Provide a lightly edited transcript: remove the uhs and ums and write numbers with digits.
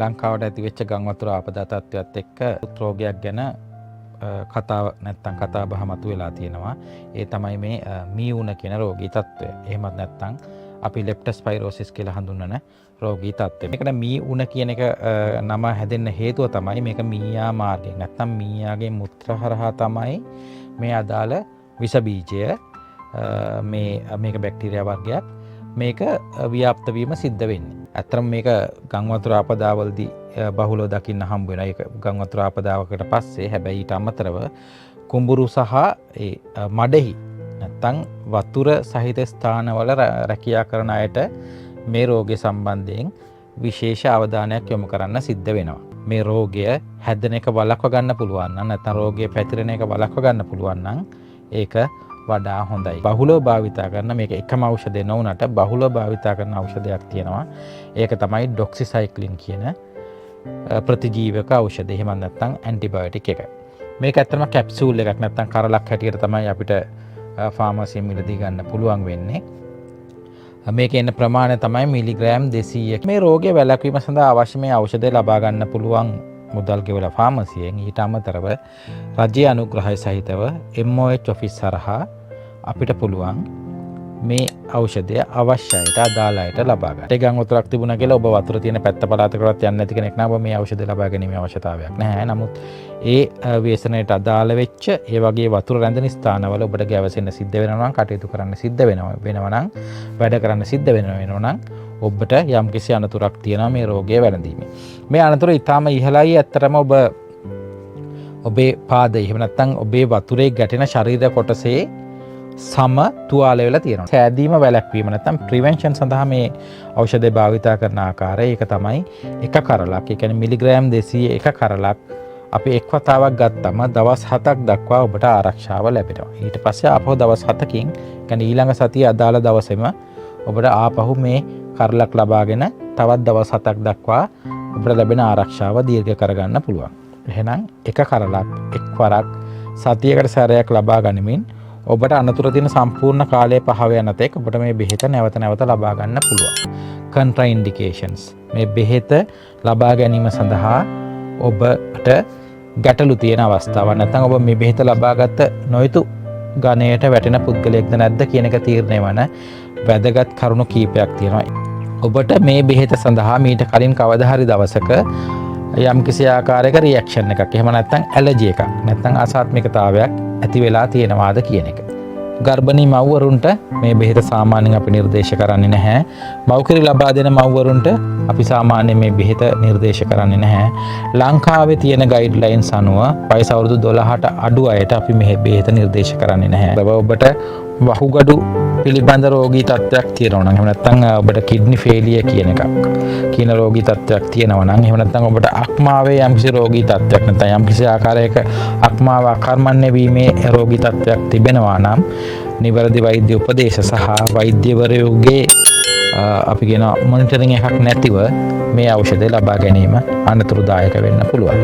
ලංකාවට ඇතිවෙච්ච ගං වතුර ආපදා තත්ත්වයත් එක්ක රෝගයක් ගැන කතාව නැත්තම් කතා බහ මතුවලා තියෙනවා. ඒ තමයි මේ මී උණ කියන රෝගී තත්ත්වය. එහෙමත් නැත්තම් අපි ලෙප්ටොස්පයිරෝසිස් කියලා හඳුන්වන රෝගී තත්ත්වය. මේකට මී උණ කියන එක නම හැදෙන්න හේතුව තමයි මේක මීයා මාර්ගයෙන් නැත්තම් මීයාගේ මුත්‍ර හරහා තමයි මේ අදාළ විස බීජය මේක බැක්ටීරියා වර්ගයක් මේක ව්‍යාප්ත වීම සිද්ධ වෙන්නේ. ඇත්තටම මේක ගං වතුර ආපදාවලදී බහුලව දකින්න හම්බ වෙනවා. ඒක ගං වතුර ආපදාවකට පස්සේ හැබැයි ඊට අමතරව කුඹුරු සහ ඒ මඩෙහි නැත්තම් වතුර සහිත ස්ථානවල රැකියා කරන අයට මේ රෝගය සම්බන්ධයෙන් විශේෂ අවධානයක් යොමු කරන්න සිද්ධ වෙනවා. මේ රෝගය හැදෙන එක වළක්ව ගන්න පුළුවන් නම් නැත්නම් රෝගය පැතිරෙන එක වළක්ව ගන්න පුළුවන් නම් ඒක වඩා හොඳයි. බහුලව භාවිතා කරන මේක එකම ඖෂධය නොවුනට බහුලව භාවිතා කරන ඖෂධයක් තියෙනවා. ඒක තමයි ඩොක්සිසයික්ලින් කියන ප්‍රතිජීවක ඖෂධය. එහෙම නැත්නම් ඇන්ටිබයොටික් එක. මේක ඇත්තටම කැප්සූල් එකක් නැත්නම් කරලක් හැටියට තමයි අපිට ෆාමසියෙන් මිලදී ගන්න පුළුවන් වෙන්නේ. මේකේ එන ප්‍රමාණය තමයි මිලිග්‍රෑම් 200. මේ රෝගය වැළැක්වීම සඳහා අවශ්‍ය මේ ඖෂධය ලබා ගන්න පුළුවන් මුදල් ගෙවලා ෆාමසියෙන් ඊට අමතරව රජයේ අනුග්‍රහය සහිතව MOH ඔෆිස් හරහා අපිට පුළුවන් මේ ඖෂධය අවශ්‍යයට අදාළයට ලබා ගන්න. ඒ ගං වතුරක් තිබුණා කියලා ඔබ වතුර තියෙන පැත්ත පළාතකටවත් යන්නේ නැති කෙනෙක් නම් ඔබ මේ ඖෂධය ලබා ගැනීමේ අවශ්‍යතාවයක් නැහැ. නමුත් ඒ ව්‍යසනයට අදාළ වෙච්ච ඒ වගේ වතුර රැඳෙන ස්ථානවල ඔබට ගැවසෙන්න සිද්ධ වෙනවා නම් කටයුතු කරන්න සිද්ධ වෙනවා නම් වැඩ කරන්න සිද්ධ වෙනවා නම් ඔබට යම්කිසි අනතුරක් තියෙනවා මේ රෝගය වැළඳීමේ. මේ අනතුර ඊටාම ඉහළයි. ඇත්තටම ඔබේ පාදයේ එහෙම නැත්නම් ඔබේ වතුරේ ගැටෙන ශරීර කොටසේ සම තුවාල වෙලා තියෙනවා. සෑදීම වැළැක්වීම නැත්නම් ප්‍රිවෙන්ෂන් සඳහා මේ ඖෂධය භාවිතා කරන ආකාරය ඒක තමයි එක කරලක්. ඒ කියන්නේ මිලිග්‍රෑම් 200 එක කරලක් අපි එක් වතාවක් ගත්තම දවස් 7ක් දක්වා ඔබට ආරක්ෂාව ලැබෙනවා. ඊට පස්සේ ආපහු දවස් 7කින් කියන්නේ ඊළඟ සතියේ අදාළ දවසේම ඔබට ආපහු මේ කරලක් ලබාගෙන තවත් දවස් 7ක් දක්වා ඔබට ලැබෙන ආරක්ෂාව දීර්ඝ කරගන්න පුළුවන්. එහෙනම් එක කරලක් එක්වරක් සතියකට සැරයක් ලබා ගනිමින් ඔබට අනතුර තියෙන සම්පූර්ණ කාලය පහව යන තෙක් ඔබට මේ බෙහෙත නැවත නැවත ලබා ගන්න පුළුවන්. contraindications මේ බෙහෙත ලබා ගැනීම සඳහා ඔබට ගැටලු තියෙන අවස්ථාවක් නැත්නම් ඔබ මේ බෙහෙත ලබාගත් නොයුතු ගණයට වැටෙන පුද්ගලයෙක්ද නැද්ද කියන එක තීරණය වන වැදගත් කරුණු කීපයක් තියෙනවා. ඔබට මේ බෙහෙත සඳහා මීට කලින් කවදා හරි දවසක යම්කිසි ආකාරයක රියැක්ෂන් එකක් එහෙම නැත්නම් ඇලර්ජි එකක් නැත්නම් අසාත්මිකතාවයක් ඇති වෙලා තියෙනවාද කියන එක. ගර්භණී මව්වරුන්ට මේ බෙහෙත සාමාන්‍යයෙන් අපි නිර්දේශ කරන්නේ නැහැ. මව්කිරි ලබා දෙන මව්වරුන්ට අපි සාමාන්‍යයෙන් මේ බෙහෙත නිර්දේශ කරන්නේ නැහැ. ලංකාවේ තියෙන ගයිඩ්ලයින්ස් අනුව වයස අවුරුදු 12ට අඩු අයට අපි මේ බෙහෙත නිර්දේශ කරන්නේ නැහැ. ඔබට වහුගඩු පිළිබඳ රෝගී තත්ත්වයක් තියෙනවා නම් එහෙම නැත්නම් ඔබට කිඩ්නි ෆේලියර් කියන රෝගී තත්ත්වයක් තියෙනවා නම් එහෙම නැත්නම් ඔබට අක්මාවේ යම්කිසි රෝගී තත්ත්වයක් නැත්නම් යම්කිසි ආකාරයක අක්මාව අකර්මණ්‍ය වීමේ රෝගී තත්ත්වයක් තිබෙනවා නම් නිවැරදි වෛද්‍ය උපදේශ සහ වෛද්‍යවරයෙකුගේ අපි කියන මොනිටරින් එකක් නැතිව මේ ඖෂධය ලබා ගැනීම අනතුරුදායක වෙන්න පුළුවන්.